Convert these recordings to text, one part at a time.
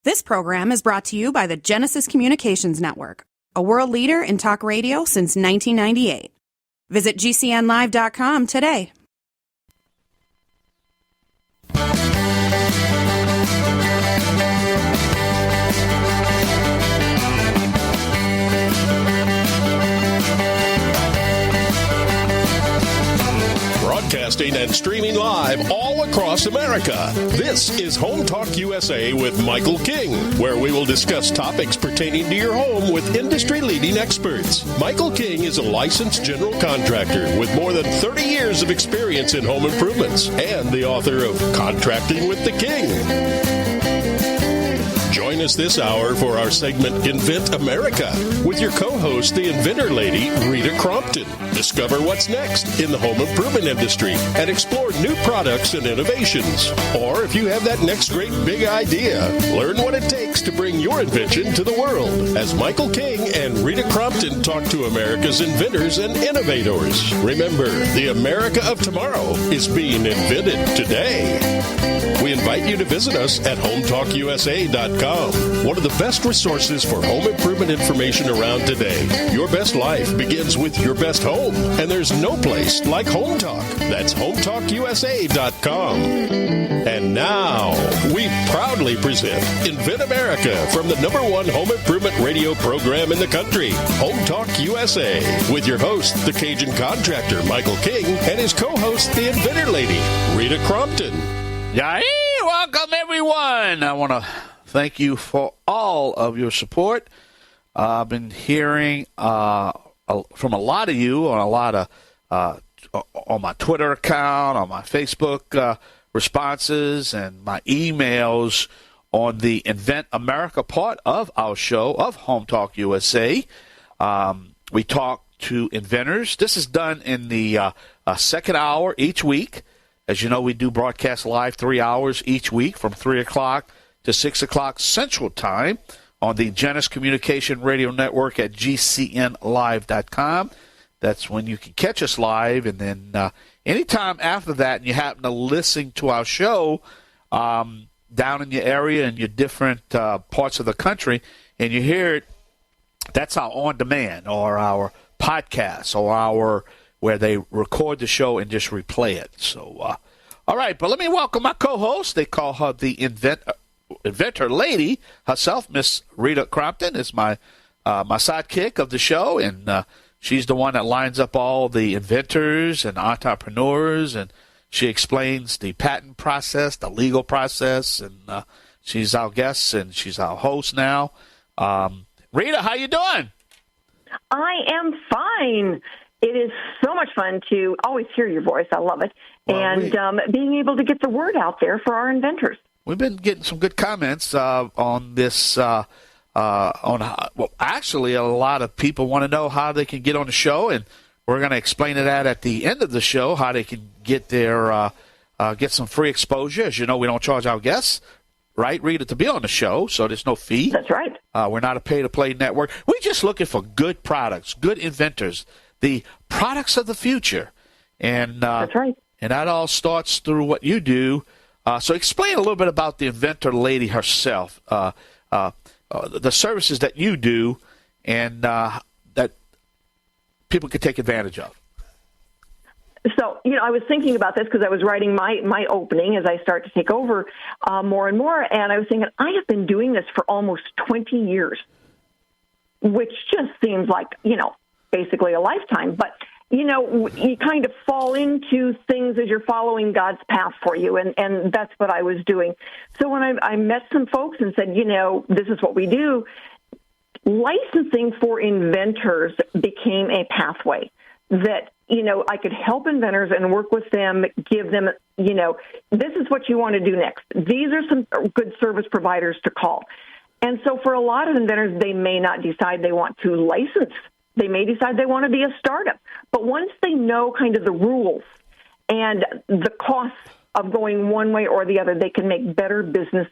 This program is brought to you by the Genesis Communications Network, a world leader in talk radio since 1998. Visit GCNlive.com today. Broadcasting and streaming live all across America. This is Home Talk USA with Michael King, where we will discuss topics pertaining to your home with industry-leading experts. Michael King is a licensed general contractor with more than 30 years of experience in home improvements and the author of Contracting with the King. Join us this hour for our segment Invent America with your co-host, the inventor lady, Rita Crompton. Discover what's next in the home improvement industry and explore new products and innovations. Or if you have that next great big idea, learn what it takes to bring your invention to the world as Michael King and Rita Crompton talk to America's inventors and innovators. Remember, the America of tomorrow is being invented today. We invite you to visit us at HomeTalkUSA.com. One of the best resources for home improvement information around today. Your best life begins with your best home, and there's no place like Home Talk. That's HomeTalkUSA.com. And now, we proudly present Invent America from the #1 home improvement radio program in the country, Home Talk USA, with your host, the Cajun contractor, Michael King, and his co-host, the inventor lady, Rita Crompton. Yay! Welcome, everyone. I want to thank you for all of your support. I've been hearing from a lot of you on a lot of on my Twitter account, on my Facebook responses, and my emails on the Invent America part of our show of Home Talk USA. We talk to inventors. This is done in the second hour each week. As you know, we do broadcast live 3 hours each week from 3 o'clock to 6 o'clock Central Time on the Genesis Communication Radio Network at GCNlive.com. That's when you can catch us live. And then anytime after that, and you happen to listen to our show down in your area and your different parts of the country, and you hear it, that's our on-demand or our podcast or our where they record the show and just replay it. So, all right, but let me welcome my co-host. They call her the inventor lady herself. Miss Rita Crompton is my sidekick of the show, and she's the one that lines up all the inventors and entrepreneurs, and she explains the patent process, the legal process, and she's our guest, and she's our host now. Rita, how you doing? I am fine. It is so much fun to always hear your voice. I love it. Well, and being able to get the word out there for our inventors. We've been getting some good comments on this. Actually, a lot of people want to know how they can get on the show, and we're going to explain that at the end of the show, how they can get their get some free exposure. As you know, we don't charge our guests, right, Rita, to be on the show, so there's no fee. That's right. We're not a pay-to-play network. We're just looking for good products, good inventors, the products of the future. And that's right. And that all starts through what you do. So explain a little bit about the inventor lady herself, the services that you do, and that people could take advantage of. So, I was thinking about this because I was writing my opening as I start to take over more and more, and I was thinking, I have been doing this for almost 20 years, which just seems like, basically a lifetime. But, you kind of fall into things as you're following God's path for you, and that's what I was doing. So when I met some folks and said, this is what we do, licensing for inventors became a pathway that, I could help inventors and work with them, give them, this is what you want to do next. These are some good service providers to call. And so for a lot of inventors, they may not decide they want to license. They may decide they want to be a startup. But once they know kind of the rules and the costs of going one way or the other, they can make better business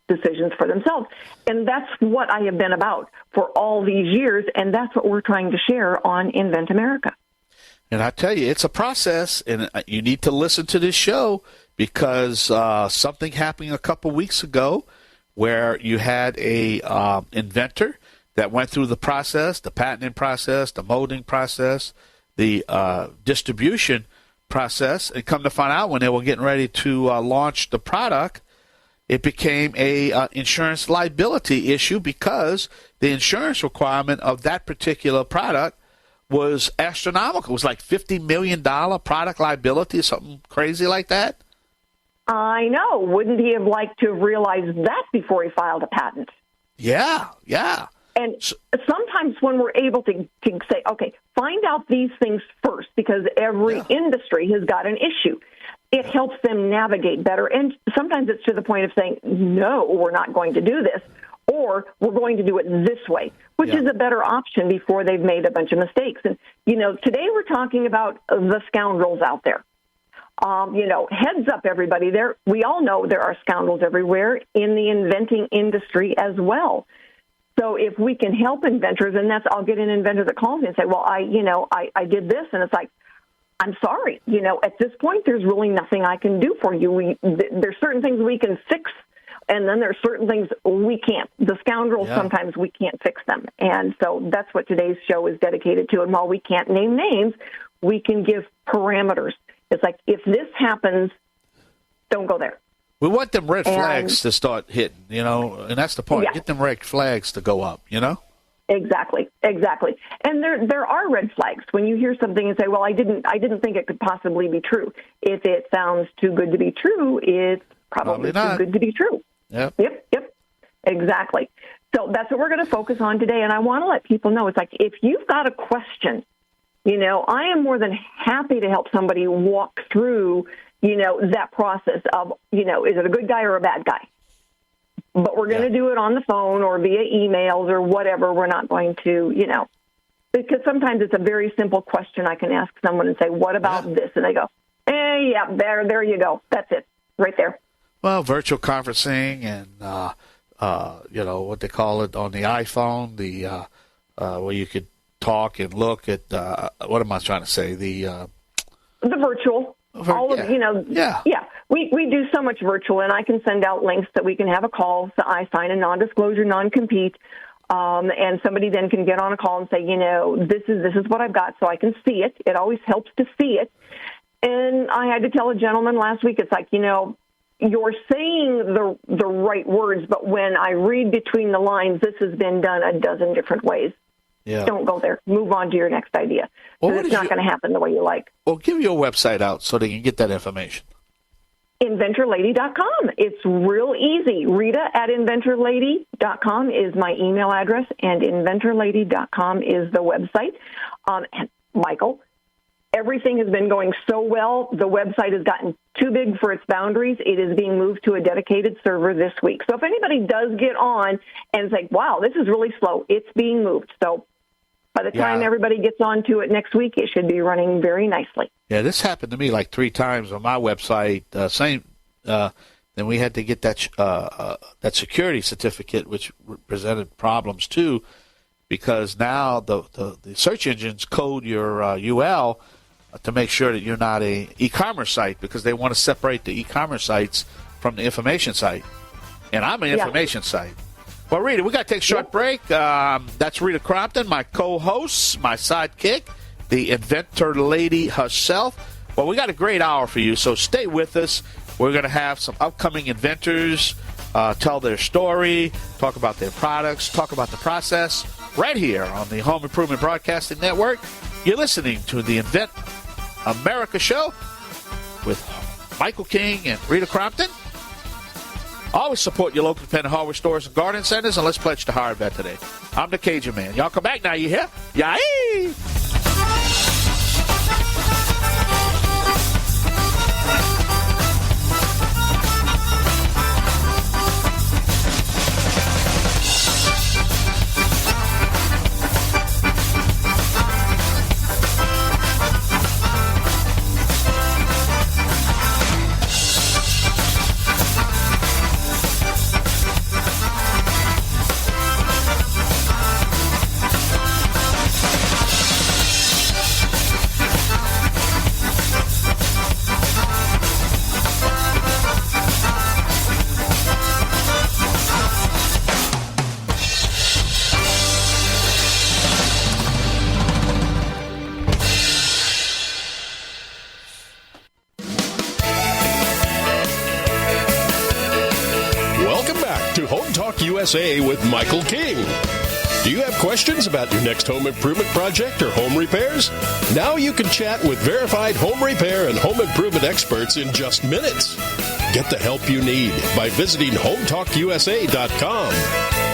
decisions for themselves. And that's what I have been about for all these years, and that's what we're trying to share on Invent America. And I tell you, it's a process, and you need to listen to this show because something happened a couple weeks ago where you had a inventor that went through the process, the patenting process, the molding process, the distribution process, and come to find out when they were getting ready to launch the product, it became a insurance liability issue because the insurance requirement of that particular product was astronomical. It was like $50 million product liability, something crazy like that. I know. Wouldn't he have liked to have realized that before he filed a patent? Yeah. And sometimes when we're able to say, okay, find out these things first, because every industry has got an issue, it helps them navigate better. And sometimes it's to the point of saying, no, we're not going to do this, or we're going to do it this way, which is a better option before they've made a bunch of mistakes. And, today we're talking about the scoundrels out there. Heads up, everybody. We all know there are scoundrels everywhere in the inventing industry as well. So if we can help inventors, and I'll get an inventor that calls me and say, well, I did this, and it's like, I'm sorry, at this point, there's really nothing I can do for you. There's certain things we can fix, and then there's certain things we can't. The scoundrels, sometimes we can't fix them. And so that's what today's show is dedicated to. And while we can't name names, we can give parameters. It's like, if this happens, don't go there. We want them red flags to start hitting, and that's the point. Yeah. Get them red flags to go up, Exactly. And there are red flags when you hear something and say, well, I didn't think it could possibly be true. If it sounds too good to be true, it's probably too good to be true. Yep. Exactly. So that's what we're going to focus on today. And I want to let people know, it's like, if you've got a question, I am more than happy to help somebody walk through, that process of, is it a good guy or a bad guy? But we're going to do it on the phone or via emails or whatever. We're not going to, because sometimes it's a very simple question. I can ask someone and say, what about this? And they go, there you go. That's it right there. Well, virtual conferencing and, what they call it on the iPhone, where you could talk and look at, what am I trying to say? The virtual. We do so much virtual, and I can send out links that we can have a call. So I sign a non-disclosure, non-compete, and somebody then can get on a call and say, this is what I've got, so I can see it. It always helps to see it. And I had to tell a gentleman last week, it's like, you're saying the right words, but when I read between the lines, this has been done a dozen different ways. Yeah. Don't go there. Move on to your next idea. It's not going to happen the way you like. Well, give your website out so they can get that information. Inventorlady.com. It's real easy. Rita at inventorlady.com is my email address, and inventorlady.com is the website. And Michael, everything has been going so well. The website has gotten too big for its boundaries. It is being moved to a dedicated server this week. So if anybody does get on and say, wow, this is really slow, it's being moved. So by the time everybody gets onto it next week, it should be running very nicely. Yeah, this happened to me like 3 times on my website. Then we had to get that security certificate, which presented problems too, because now the search engines code your UL to make sure that you're not a e-commerce site, because they want to separate the e-commerce sites from the information site. And I'm an information site. Well, Rita, we got to take a short break. That's Rita Crompton, my co-host, my sidekick, the inventor lady herself. Well, we got a great hour for you, so stay with us. We're going to have some upcoming inventors tell their story, talk about their products, talk about the process, right here on the Home Improvement Broadcasting Network. You're listening to the Invent America Show with Michael King and Rita Crompton. Always support your local independent hardware stores and garden centers, and let's pledge to hire a vet today. I'm the Cajun Man. Y'all come back now, you hear? Yay! Home Talk USA with Michael King. Do you have questions about your next home improvement project or home repairs? Now you can chat with verified home repair and home improvement experts in just minutes. Get the help you need by visiting HomeTalkUSA.com.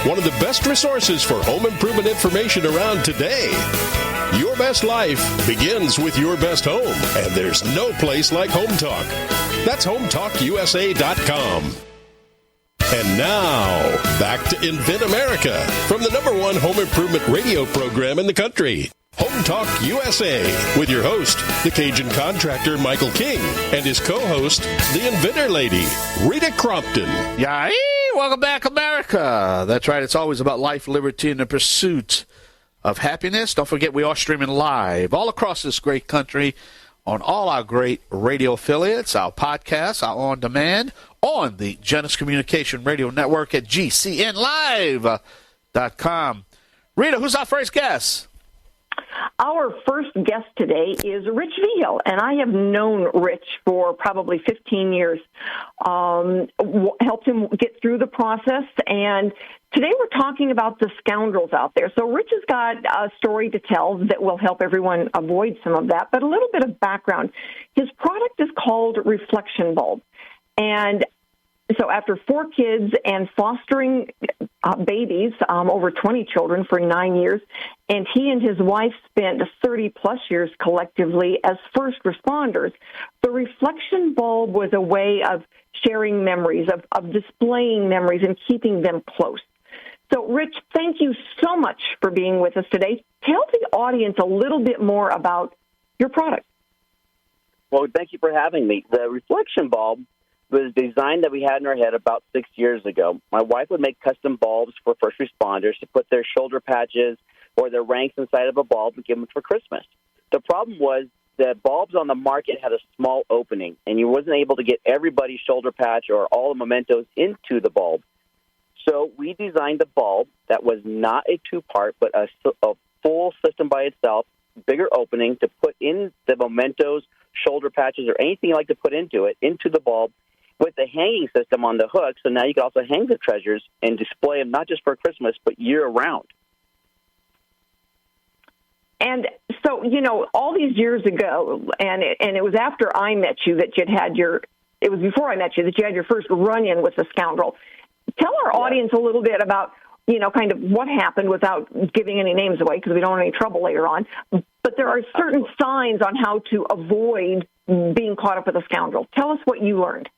One of the best resources for home improvement information around today. Your best life begins with your best home, and there's no place like Home Talk. That's HomeTalkUSA.com. And now, back to Invent America from the #1 home improvement radio program in the country. Home Talk USA with your host, the Cajun contractor Michael King, and his co-host, the Inventor Lady, Rita Crompton. Yay! Welcome back, America. That's right. It's always about life, liberty, and the pursuit of happiness. Don't forget, we are streaming live all across this great country on all our great radio affiliates, our podcasts, our on-demand, on the Genesis Communication Radio Network at GCNlive.com. Rita, who's our first guest? Our first guest today is Rich Vigil, and I have known Rich for probably 15 years. Helped him get through the process, and today we're talking about the scoundrels out there. So Rich has got a story to tell that will help everyone avoid some of that, but a little bit of background. His product is called Reflection Bulb, and so after 4 kids and fostering babies, over 20 children for 9 years, and he and his wife spent 30-plus years collectively as first responders, the Reflection Bulb was a way of sharing memories, of displaying memories and keeping them close. So, Rich, thank you so much for being with us today. Tell the audience a little bit more about your product. Well, thank you for having me. The Reflection Bulb was a design that we had in our head about 6 years ago. My wife would make custom bulbs for first responders to put their shoulder patches or their ranks inside of a bulb and give them for Christmas. The problem was the bulbs on the market had a small opening, and you wasn't able to get everybody's shoulder patch or all the mementos into the bulb. So we designed a bulb that was not a 2-part, but a full system by itself, bigger opening to put in the mementos, shoulder patches, or anything you like to put into it, into the bulb, with the hanging system on the hook, so now you can also hang the treasures and display them not just for Christmas, but year-round. And so, all these years ago, and it was after I met you that it was before I met you that you had your first run-in with the scoundrel. Tell our audience a little bit about, kind of what happened without giving any names away because we don't want any trouble later on. But there are certain signs on how to avoid being caught up with a scoundrel. Tell us what you learned.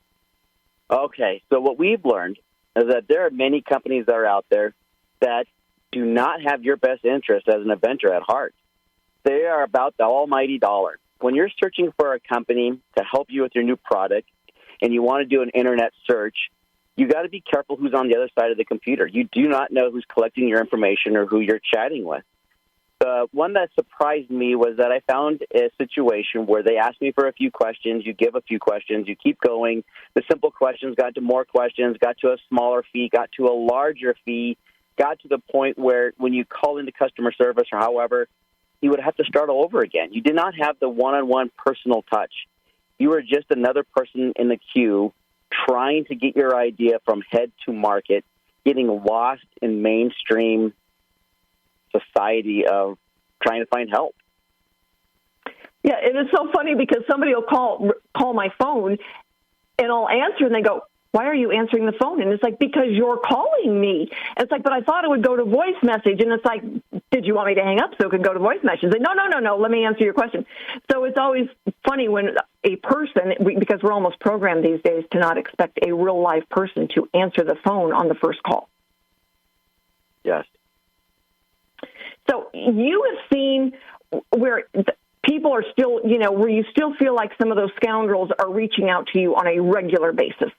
Okay, so what we've learned is that there are many companies that are out there that do not have your best interest as an inventor at heart. They are about the almighty dollar. When you're searching for a company to help you with your new product and you want to do an internet search, you got to be careful who's on the other side of the computer. You do not know who's collecting your information or who you're chatting with. The one that surprised me was that I found a situation where they asked me for a few questions, you give a few questions, you keep going. The simple questions got to more questions, got to a smaller fee, got to a larger fee, got to the point where when you call into customer service or however, you would have to start all over again. You did not have the one-on-one personal touch. You were just another person in the queue trying to get your idea from head to market, getting lost in mainstream society of trying to find help. Yeah, and it's so funny because somebody will call my phone, and I'll answer, and they go, "Why are you answering the phone?" And it's like, "Because you're calling me." And it's like, "But I thought it would go to voice message." And it's like, "Did you want me to hang up so it could go to voice message?" They say, No. Let me answer your question. So it's always funny when a person, because we're almost programmed these days to not expect a real live person to answer the phone on the first call. Yes. So you have seen where people are still, where you still feel like some of those scoundrels are reaching out to you on a regular basis.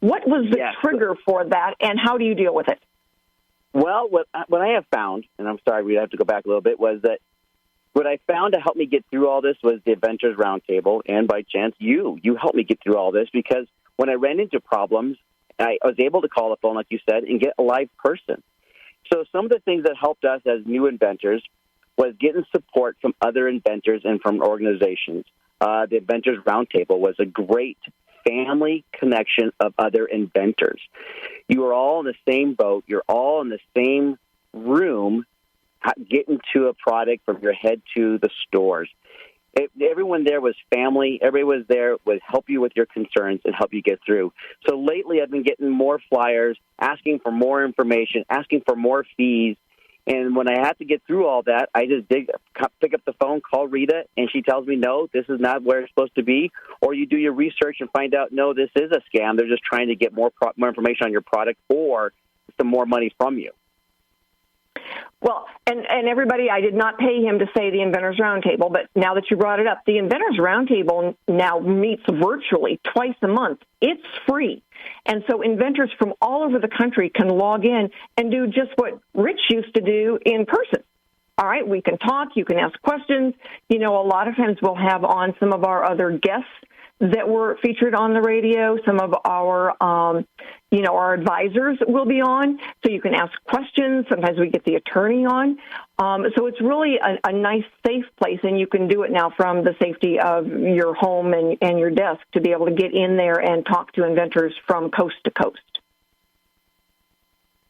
What was the trigger for that, and how do you deal with it? Well, what I have found, and I'm sorry, we have to go back a little bit, was that what I found to help me get through all this was the Inventors Roundtable, and by chance, you helped me get through all this, because when I ran into problems, I was able to call the phone, like you said, and get a live person. So some of the things that helped us as new inventors was getting support from other inventors and from organizations. The Inventors Roundtable was a great family connection of other inventors. You are all in the same boat. You're all in the same room getting to a product from your head to the stores. Everyone there was family. Everybody was there would help you with your concerns and help you get through. So lately I've been getting more flyers, asking for more information, asking for more fees. And when I have to get through all that, I just pick up the phone, call Rita, and she tells me, no, this is not where it's supposed to be. Or you do your research and find out, no, this is a scam. They're just trying to get more information on your product or some more money from you. Well, and everybody, I did not pay him to say the Inventors Roundtable, but now that you brought it up, the Inventors Roundtable now meets virtually twice a month. It's free. And so inventors from all over the country can log in and do just what Rich used to do in person. All right, we can talk, you can ask questions. You know, a lot of times we'll have on some of our other guests that were featured on the radio. Some of our, our advisors will be on, so you can ask questions. Sometimes we get the attorney on. So it's really a nice, safe place, and you can do it now from the safety of your home and your desk to be able to get in there and talk to inventors from coast to coast.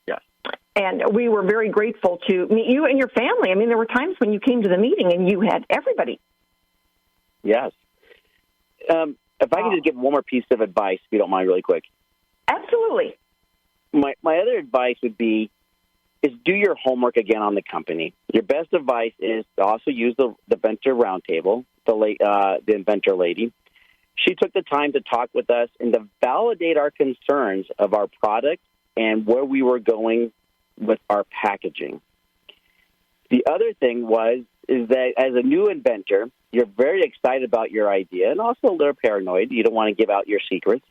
Yeah. And we were very grateful to meet you and your family. I mean, there were times when you came to the meeting and you had everybody. Yes. If I can just give one more piece of advice, if you don't mind, really quick. Absolutely. My other advice would be is do your homework again on the company. Your best advice is to also use the Inventor Roundtable, the inventor lady. She took the time to talk with us and to validate our concerns of our product and where we were going with our packaging. The other thing is that as a new inventor, you're very excited about your idea and also a little paranoid. You don't want to give out your secrets.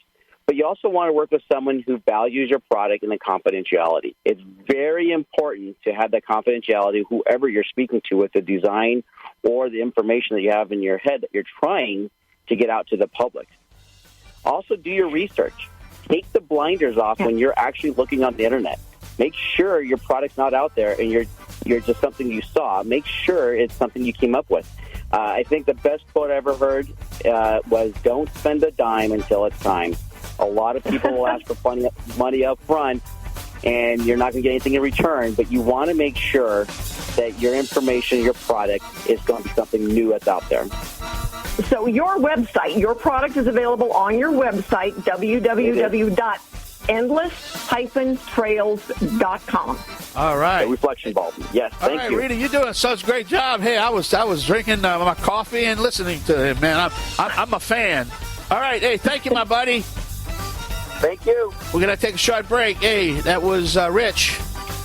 But you also want to work with someone who values your product and the confidentiality. It's very important to have that confidentiality, whoever you're speaking to, with the design or the information that you have in your head that you're trying to get out to the public. Also, do your research. Take the blinders off when you're actually looking on the Internet. Make sure your product's not out there and you're just something you saw. Make sure it's something you came up with. I think the best quote I ever heard was, don't spend a dime until it's time. A lot of people will ask for money up front, and you're not going to get anything in return, but you want to make sure that your information, your product, is going to be something new that's out there. So your website, your product is available on your website, www.endless-trails.com. All right. The reflection bulb. Yes, thank you. Rita, you're doing such a great job. Hey, I was drinking my coffee and listening to him, man. I'm a fan. All right. Hey, thank you, my buddy. Thank you. We're going to take a short break. Hey, that was Rich.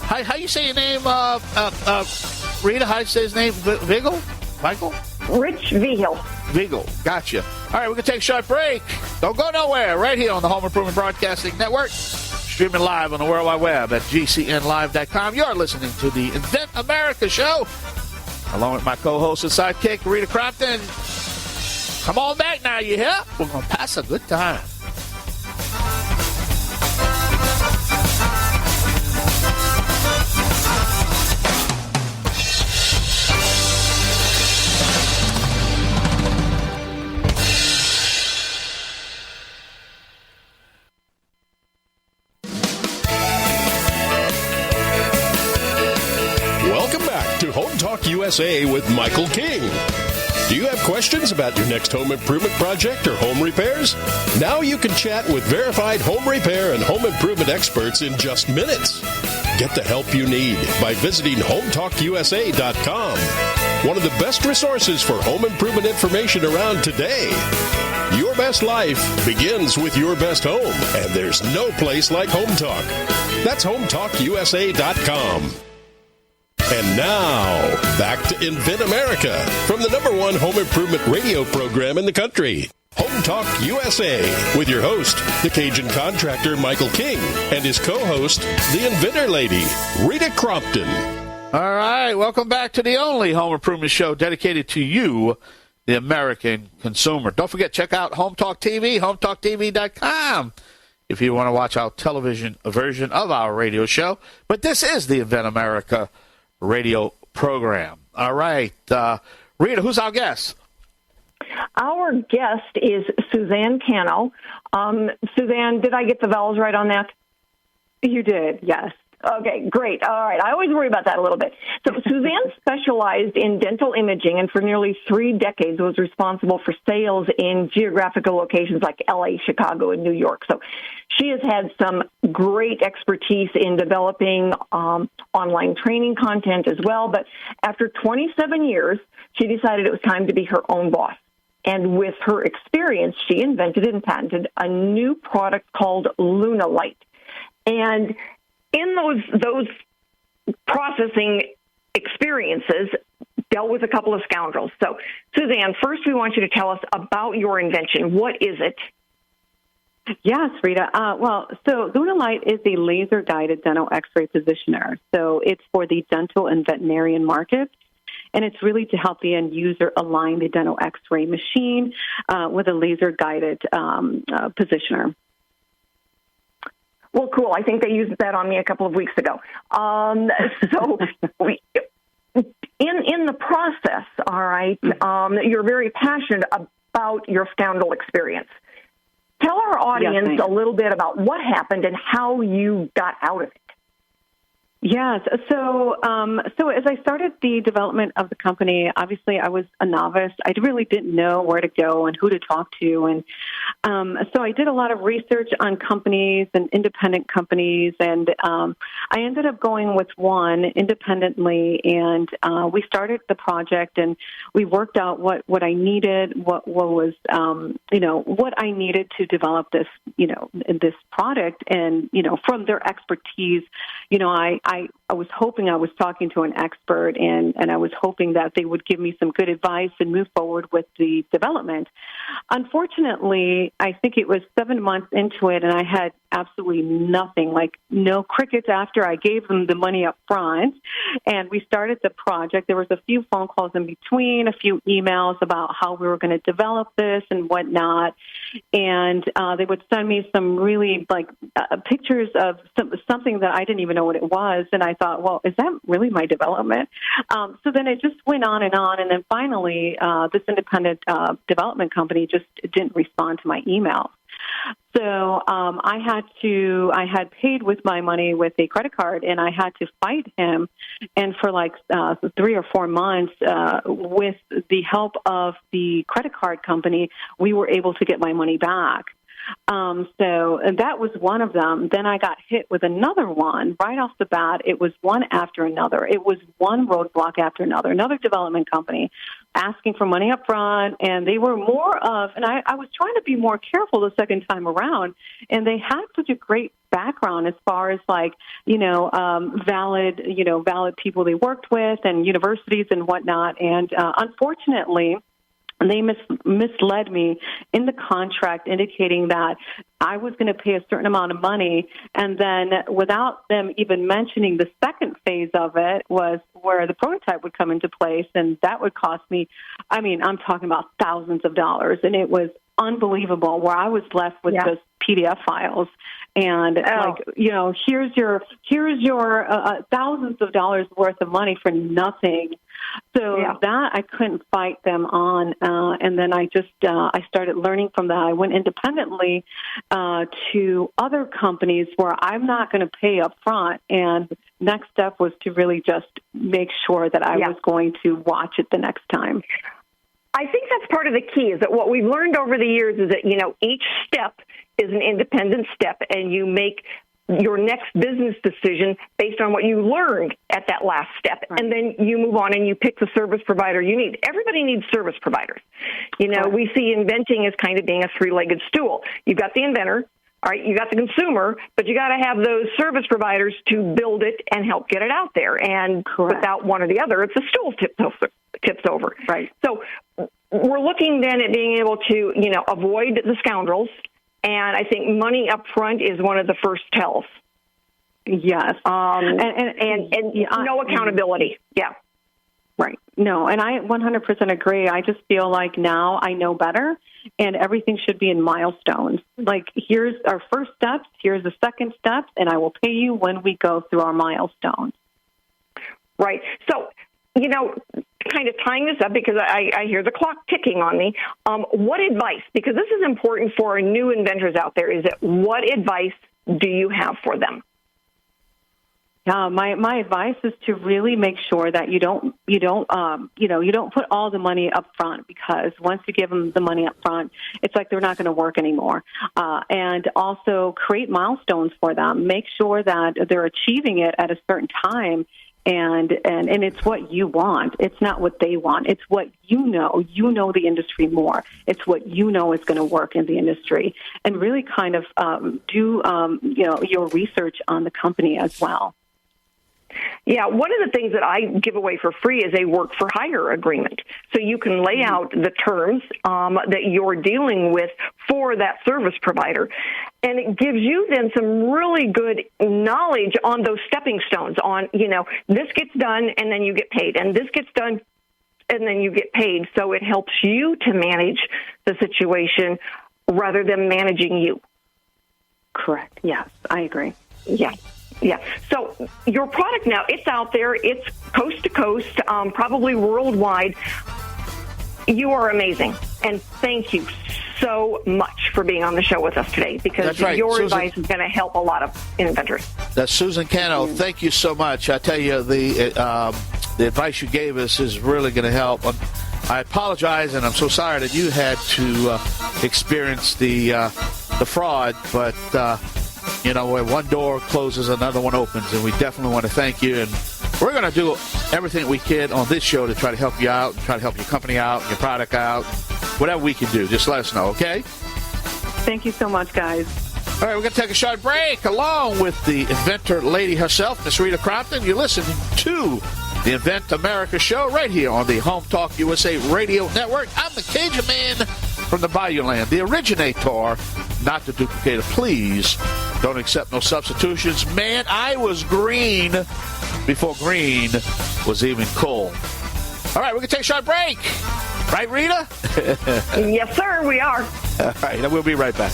How you say your name, Rita? How you say his name? Vigil? Michael? Rich Vigil. Vigil. Gotcha. All right, we're going to take a short break. Don't go nowhere. Right here on the Home Improvement Broadcasting Network. Streaming live on the World Wide Web at GCNlive.com. You're listening to the Invent America Show, along with my co-host and sidekick, Rita Crompton. Come on back now, you hear? We're going to pass a good time. Home Talk USA with Michael King. Do you have questions about your next home improvement project or home repairs? Now you can chat with verified home repair and home improvement experts in just minutes. Get the help you need by visiting HomeTalkUSA.com. One of the best resources for home improvement information around today. Your best life begins with your best home, and there's no place like Home Talk. That's HomeTalkUSA.com. And now, back to Invent America from the #1 home improvement radio program in the country. Home Talk USA with your host, the Cajun contractor Michael King, and his co-host, the inventor lady, Rita Crompton. All right, welcome back to the only home improvement show dedicated to you, the American consumer. Don't forget, check out Home Talk TV, HomeTalkTV.com, if you want to watch our television version of our radio show. But this is the Invent America radio program. All right. Rita, who's our guest? Our guest is Suzanne Cano. Suzanne, did I get the vowels right on that? You did, yes. Okay, great. All right. I always worry about that a little bit. So Suzanne specialized in dental imaging and for nearly 3 decades was responsible for sales in geographical locations like LA, Chicago, and New York. So she has had some great expertise in developing online training content as well. But after 27 years, she decided it was time to be her own boss. And with her experience, she invented and patented a new product called LunaLite. And in those processing experiences, dealt with a couple of scoundrels. So, Suzanne, first we want you to tell us about your invention. What is it? Yes, Rita. So LunaLite is a laser-guided dental X-ray positioner. So it's for the dental and veterinarian markets. And it's really to help the end user align the dental X-ray machine with a laser-guided positioner. Well, cool. I think they used that on me a couple of weeks ago. So in the process, all right, you're very passionate about your scoundrel experience. Tell our audience a little bit about what happened and how you got out of it. Yes. So as I started the development of the company, obviously I was a novice. I really didn't know where to go and who to talk to. And so I did a lot of research on companies and independent companies. And I ended up going with one independently. And we started the project and we worked out what I needed, what was, what I needed to develop this, this product. And, from their expertise, I was hoping I was talking to an expert, and I was hoping that they would give me some good advice and move forward with the development. Unfortunately, I think it was 7 months into it, and I had absolutely nothing, like no crickets after I gave them the money up front. And we started the project. There was a few phone calls in between, a few emails about how we were going to develop this and whatnot. And they would send me some really pictures of something that I didn't even know what it was. And I thought, well, is that really my development? So then it just went on. And then finally, this independent development company just didn't respond to my email. So I had paid with my money with a credit card, and I had to fight him. And for 3 or 4 months, with the help of the credit card company, we were able to get my money back. So that was one of them. Then I got hit with another one right off the bat. It was one after another. It was one roadblock after another development company asking for money up front. And they were more of, and I was trying to be more careful the second time around. And they had such a great background as far as valid people they worked with and universities and whatnot. And unfortunately, they misled me in the contract, indicating that I was going to pay a certain amount of money, and then without them even mentioning the second phase of it was where the prototype would come into place, and that would cost me, I'm talking about thousands of dollars, and it was unbelievable, where I was left with just PDF files. And here's your thousands of dollars worth of money for nothing. So that I couldn't fight them on, and then I started learning from that. I went independently to other companies where I'm not going to pay up front, and next step was to really just make sure that I was going to watch it the next time. I think that's part of the key, is that what we've learned over the years is that, each step is an independent step, and you make your next business decision based on what you learned at that last step. Right. And then you move on and you pick the service provider you need. Everybody needs service providers. We see inventing as kind of being a three-legged stool. You've got the inventor, all right, you got the consumer, but you got to have those service providers to build it and help get it out there. And without one or the other, it's a stool tips over. Right. So we're looking then at being able to, avoid the scoundrels. And I think money up front is one of the first tells. Yes. And no accountability. Yeah. Right. No, and I 100% agree. I just feel like now I know better, and everything should be in milestones. Like, here's our first steps, here's the second step, and I will pay you when we go through our milestones. Right. So, kind of tying this up because I hear the clock ticking on me. What advice, because this is important for our new inventors out there, is that what advice do you have for them? My advice is to really make sure that you don't put all the money up front, because once you give them the money up front, it's like they're not going to work anymore. And also create milestones for them. Make sure that they're achieving it at a certain time. And it's what you want. It's not what they want. It's what you know. You know the industry more. It's what you know is going to work in the industry. And really kind of do your research on the company as well. Yeah, one of the things that I give away for free is a work-for-hire agreement. So you can lay out the terms that you're dealing with for that service provider. And it gives you then some really good knowledge on those stepping stones on, this gets done and then you get paid, and this gets done and then you get paid. So it helps you to manage the situation rather than managing you. Correct. Yes, I agree. Yeah. Yeah. So your product now, it's out there. It's coast to coast, probably worldwide. You are amazing. And thank you so much for being on the show with us today, because your Susan, advice is going to help a lot of inventors. That's Suzanne Cano. Thank you so much. I tell you, the advice you gave us is really going to help. I apologize, and I'm so sorry that you had to experience the fraud, but where one door closes, another one opens, and we definitely want to thank you. And we're going to do everything we can on this show to try to help you out, try to help your company out, your product out, whatever we can do. Just let us know, okay? Thank you so much, guys. All right, we're going to take a short break. Along with the inventor lady herself, Miss Rita Crompton, you're listening to the Invent America show right here on the Home Talk USA Radio Network. I'm the Cajun man from the Bayou Land, the originator, not the duplicator. Please don't accept no substitutions. Man, I was green before green was even cool. All right, we're going to take a short break. Right, Rita? Yes, sir, we are. All right, and we'll be right back.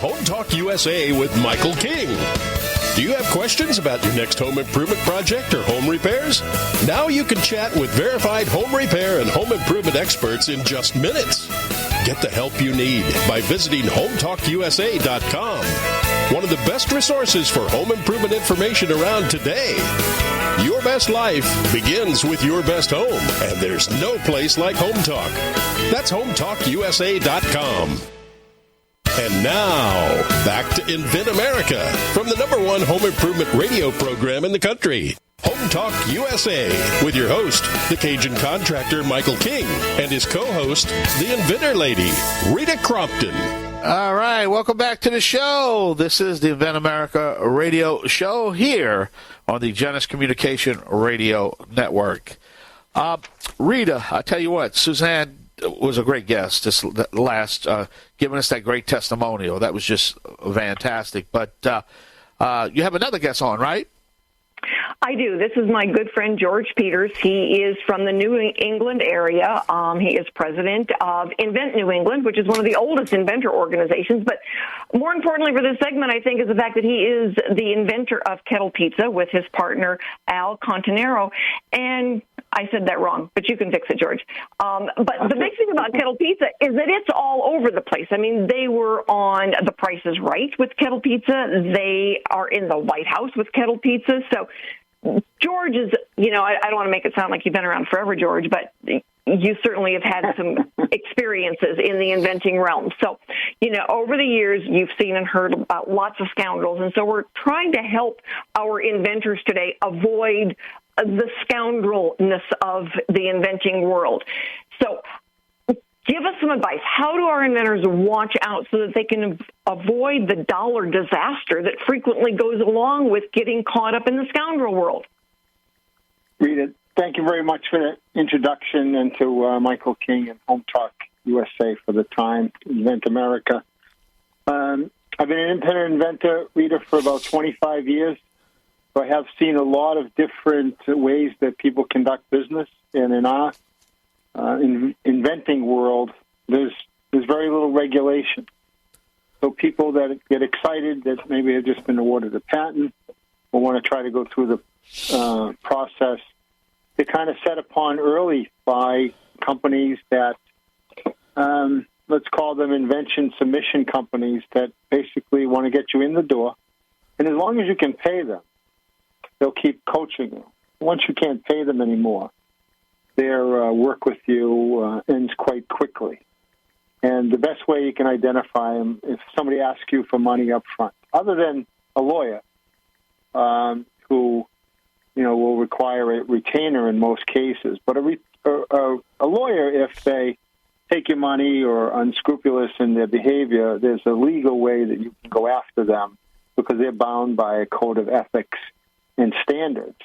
Home Talk USA with Michael King. Do you have questions about your next home improvement project or home repairs? Now you can chat with verified home repair and home improvement experts in just minutes. Get the help you need by visiting HomeTalkUSA.com. One of the best resources for home improvement information around today. Your best life begins with your best home, and there's no place like Home Talk. That's HomeTalkUSA.com. And now, back to Invent America from the #1 home improvement radio program in the country, Home Talk USA, with your host, the Cajun contractor Michael King, and his co-host, the inventor lady, Rita Crompton. All right, welcome back to the show. This is the Invent America radio show here on the Genesis Communication Radio Network. Rita, I tell you what, Suzanne was a great guest this last, giving us that great testimonial. That was just fantastic. But you have another guest on, right? I do. This is my good friend, George Peters. He is from the New England area. He is president of Invent New England, which is one of the oldest inventor organizations. But more importantly for this segment, I think, is the fact that he is the inventor of Kettle Pizza with his partner, Al Contanero. And I said that wrong, but you can fix it, George. But the big thing about Kettle Pizza is that it's all over the place. I mean, they were on The Price is Right with Kettle Pizza. They are in the White House with Kettle Pizza. So George is, I don't want to make it sound like you've been around forever, George, but you certainly have had some experiences in the inventing realm. So, over the years, you've seen and heard about lots of scoundrels. And so we're trying to help our inventors today avoid the scoundrelness of the inventing world. So give us some advice. How do our inventors watch out so that they can avoid the dollar disaster that frequently goes along with getting caught up in the scoundrel world? Rita, thank you very much for that introduction, and to Michael King and Home Talk USA for the time, Invent America. I've been an independent inventor, Rita, for about 25 years. So I have seen a lot of different ways that people conduct business. And in our inventing world, there's very little regulation. So people that get excited that maybe have just been awarded a patent or want to try to go through the process, they're kind of set upon early by companies that, let's call them invention submission companies that basically want to get you in the door. And as long as you can pay them, they'll keep coaching you. Once you can't pay them anymore, their work with you ends quite quickly. And the best way you can identify them if somebody asks you for money up front, other than a lawyer who, will require a retainer in most cases. But a lawyer, if they take your money or unscrupulous in their behavior, there's a legal way that you can go after them because they're bound by a code of ethics and standards,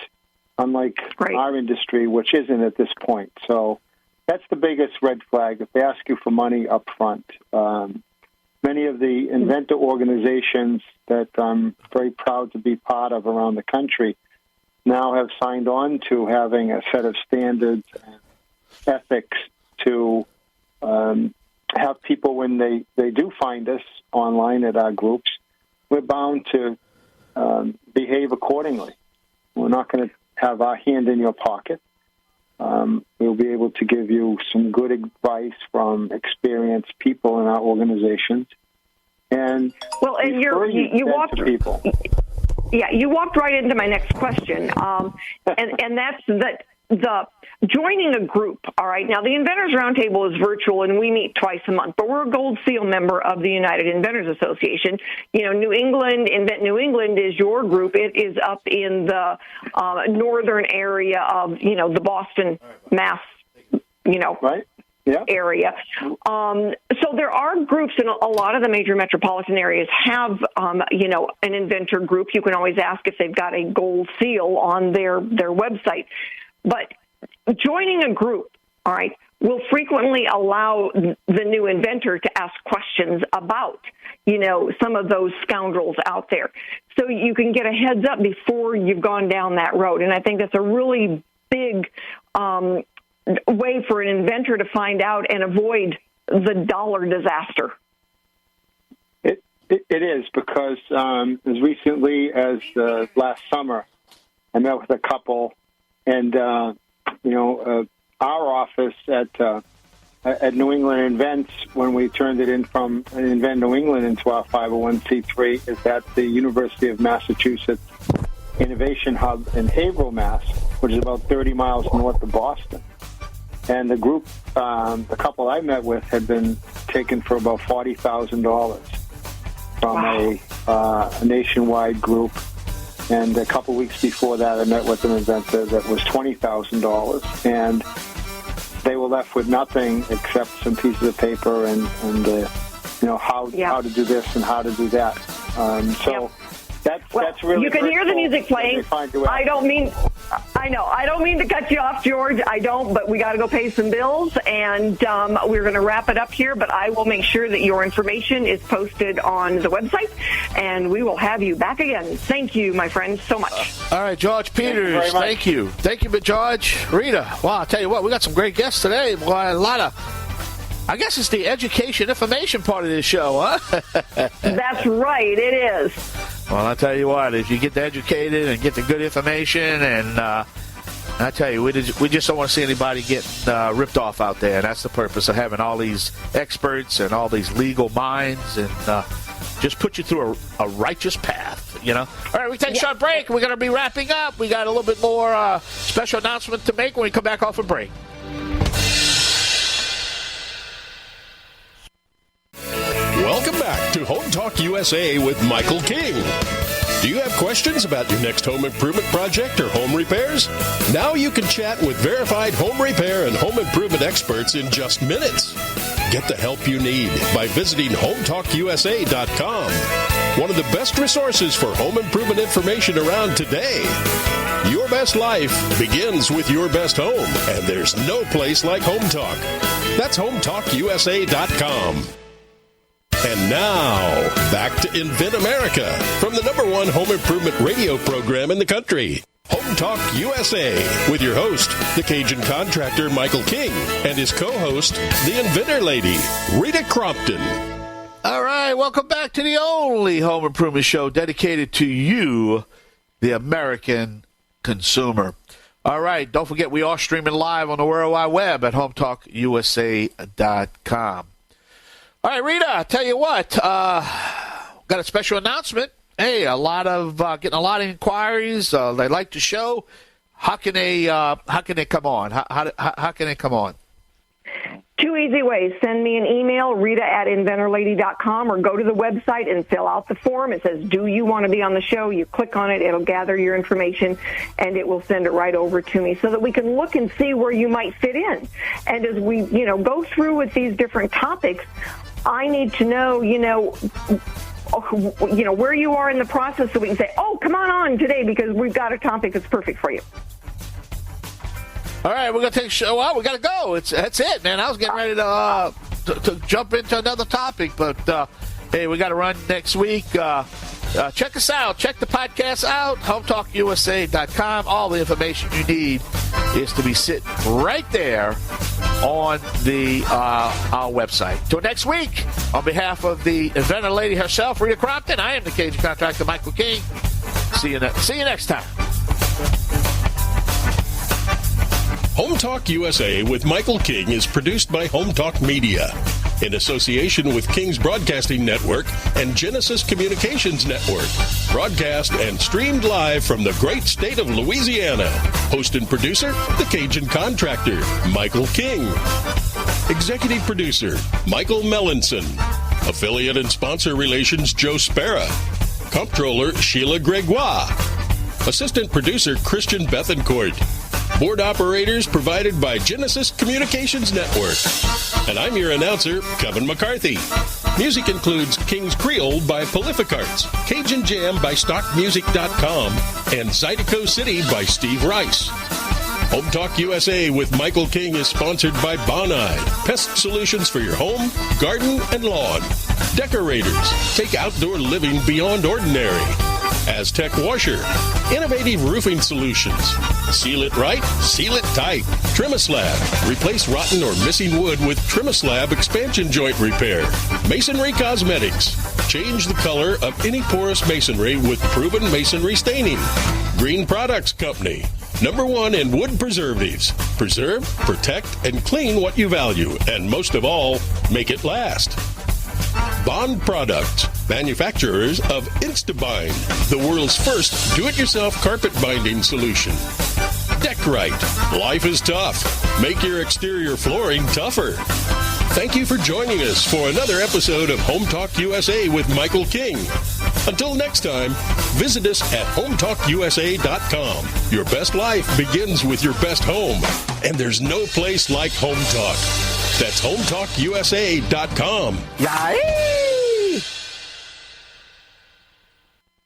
unlike our industry, which isn't at this point. So that's the biggest red flag, if they ask you for money up front. Many of the inventor organizations that I'm very proud to be part of around the country now have signed on to having a set of standards and ethics to have people, when they do find us online at our groups, we're bound to behave accordingly. We're not going to have our hand in your pocket. We'll be able to give you some good advice from experienced people in our organizations. And you walked people. Yeah, you walked right into my next question, and that's that. The joining a group, all right. Now, the Inventors Roundtable is virtual, and we meet twice a month. But we're a Gold Seal member of the United Inventors Association. New England, Invent New England is your group. It is up in the northern area of the Boston, Mass. Right. Yeah. Area. So there are groups in a lot of the major metropolitan areas have, an inventor group. You can always ask if they've got a Gold Seal on their website. But joining a group, all right, will frequently allow the new inventor to ask questions about, some of those scoundrels out there. So you can get a heads up before you've gone down that road. And I think that's a really big way for an inventor to find out and avoid the dollar disaster. It is, because as recently as last summer, I met with a couple. And, our office at New England Invents, when we turned it in from Invent New England into our 501c3, is at the University of Massachusetts Innovation Hub in Haverhill, Mass., which is about 30 miles north of Boston. And the group, the couple I met with, had been taken for about $40,000 from a nationwide group. And a couple weeks before that, I met with an inventor that was $20,000, and they were left with nothing except some pieces of paper and how to do this and how to do that. That's really. You can hear the music playing. I don't mean to cut you off, George. I don't, but we got to go pay some bills, and we're going to wrap it up here. But I will make sure that your information is posted on the website, and we will have you back again. Thank you, my friends, so much. All right, George Peters, thank you. Thank you, George. Rita, wow, I'll tell you what, we got some great guests today. Well, a lot of, I guess it's the education information part of this show, huh? That's right, it is. Well, I'll tell you what, if you get educated and get the good information, and I tell you, we just don't want to see anybody get ripped off out there. And that's the purpose of having all these experts and all these legal minds, and just put you through a righteous path, All right, we take a short break. We're going to be wrapping up. We got a little bit more special announcement to make when we come back off a break. Welcome back to Home Talk USA with Michael King. Do you have questions about your next home improvement project or home repairs? Now you can chat with verified home repair and home improvement experts in just minutes. Get the help you need by visiting HomeTalkUSA.com. One of the best resources for home improvement information around today. Your best life begins with your best home, and there's no place like Home Talk. That's HometalkUSA.com. And now, back to Invent America from the #1 home improvement radio program in the country. Home Talk USA with your host, the Cajun contractor Michael King, and his co-host, the Inventor Lady, Rita Crompton. All right, welcome back to the only home improvement show dedicated to you, the American consumer. All right, don't forget we are streaming live on the World Wide Web at HometalkUSA.com. All right, Rita, I tell you what, got a special announcement. Hey, getting a lot of inquiries. They like the show. How can they come on? How can they come on? 2 easy ways. Send me an email, Rita@inventorlady.com, or go to the website and fill out the form. It says, do you want to be on the show? You click on it. It'll gather your information, and it will send it right over to me so that we can look and see where you might fit in. And as we, go through with these different topics, I need to know, where you are in the process so we can say, oh, come on today because we've got a topic that's perfect for you. All right, we're going to take a show out. We got to go. That's it, man. I was getting ready to jump into another topic, but, hey, we got to run next week. Check us out. Check the podcast out, HometalkUSA.com. All the information you need is to be sitting right there on the our website. Till next week, on behalf of the inventor lady herself, Rita Crompton, I am the Cajun contractor, Michael King. See you next time. Home Talk USA with Michael King is produced by Home Talk Media in association with King's Broadcasting Network and Genesis Communications Network. Broadcast and streamed live from the great state of Louisiana. Host and producer, the Cajun contractor, Michael King. Executive producer, Michael Mellinson. Affiliate and sponsor relations, Joe Spera. Comptroller, Sheila Gregoire. Assistant producer, Christian Bethencourt. Board operators provided by Genesis Communications Network. And I'm your announcer, Kevin McCarthy. Music includes King's Creole by Prolific Arts, Cajun Jam by StockMusic.com, and Zydeco City by Steve Rice. Home Talk USA with Michael King is sponsored by Bonide, pest solutions for your home, garden, and lawn. Decorators, take outdoor living beyond ordinary. Aztec Washer, innovative roofing solutions. Seal it right, seal it tight. Trimislab, replace rotten or missing wood with Trimislab expansion joint repair. Masonry Cosmetics, change the color of any porous masonry with proven masonry staining. Green Products Company, #1 in wood preservatives. Preserve, protect, and clean what you value, and most of all, make it last. Bond Products, manufacturers of InstaBind, the world's first do-it-yourself carpet binding solution. Deckrite, life is tough. Make your exterior flooring tougher. Thank you for joining us for another episode of Home Talk USA with Michael King. Until next time, visit us at HometalkUSA.com. Your best life begins with your best home, and there's no place like Home Talk. That's HometalkUSA.com. Yay!